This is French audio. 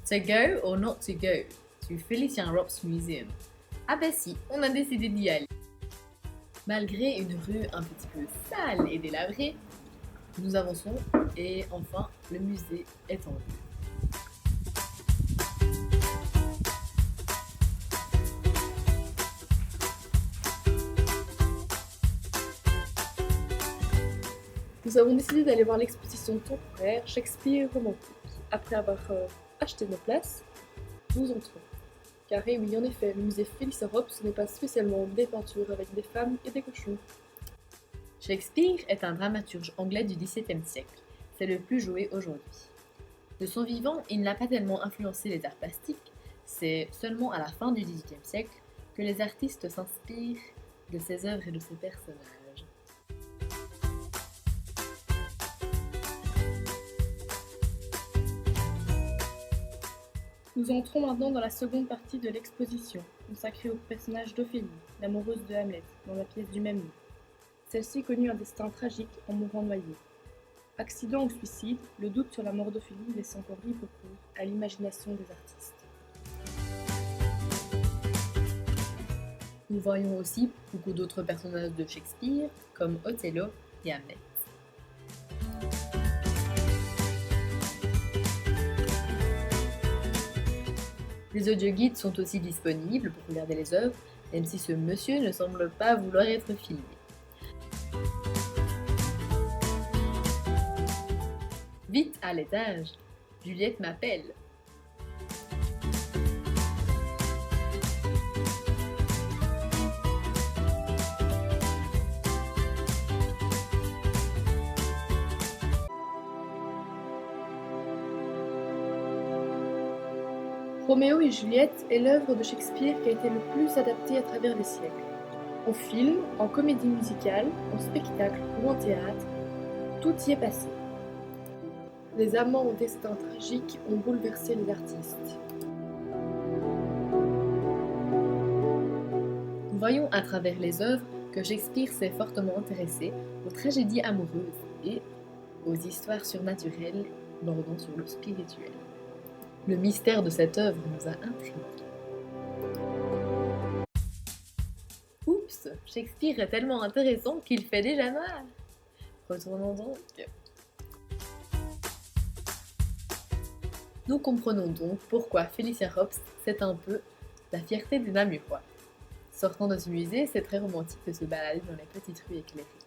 To go or not to go to Felicien Rops Museum? Ah ben si, on a décidé d'y aller. Malgré une rue un petit peu sale et délabrée, nous avançons et enfin le musée est en vue. Nous avons décidé d'aller voir l'exposition temporaire Shakespeare romantique. Après avoir acheté nos places, nous entrons. Car et oui, en effet, le musée Félix Europe, ce n'est pas spécialement des peintures avec des femmes et des cochons. Shakespeare est un dramaturge anglais du XVIIe siècle. C'est le plus joué aujourd'hui. De son vivant, il n'a pas tellement influencé les arts plastiques. C'est seulement à la fin du XVIIIe siècle que les artistes s'inspirent de ses œuvres et de ses personnages. Nous entrons maintenant dans la seconde partie de l'exposition, consacrée au personnage d'Ophélie, l'amoureuse de Hamlet, dans la pièce du même nom. Celle-ci connut un destin tragique en mourant noyée. Accident ou suicide, le doute sur la mort d'Ophélie laisse encore libre cours à l'imagination des artistes. Nous voyons aussi beaucoup d'autres personnages de Shakespeare, comme Othello et Hamlet. Les audioguides sont aussi disponibles pour regarder les œuvres, même si ce monsieur ne semble pas vouloir être filmé. Vite à l'étage, Juliette m'appelle. Roméo et Juliette est l'œuvre de Shakespeare qui a été le plus adaptée à travers les siècles. En film, en comédie musicale, en spectacle ou en théâtre, tout y est passé. Les amants au destin tragique ont bouleversé les artistes. Nous voyons à travers les œuvres que Shakespeare s'est fortement intéressé aux tragédies amoureuses et aux histoires surnaturelles bordant sur le spirituel. Le mystère de cette œuvre nous a intrigués. Oups, Shakespeare est tellement intéressant qu'il fait déjà mal. Retournons donc. Nous comprenons donc pourquoi Félicien Rops, c'est un peu la fierté des Namurois. Sortant de ce musée, c'est très romantique de se balader dans les petites rues éclairées.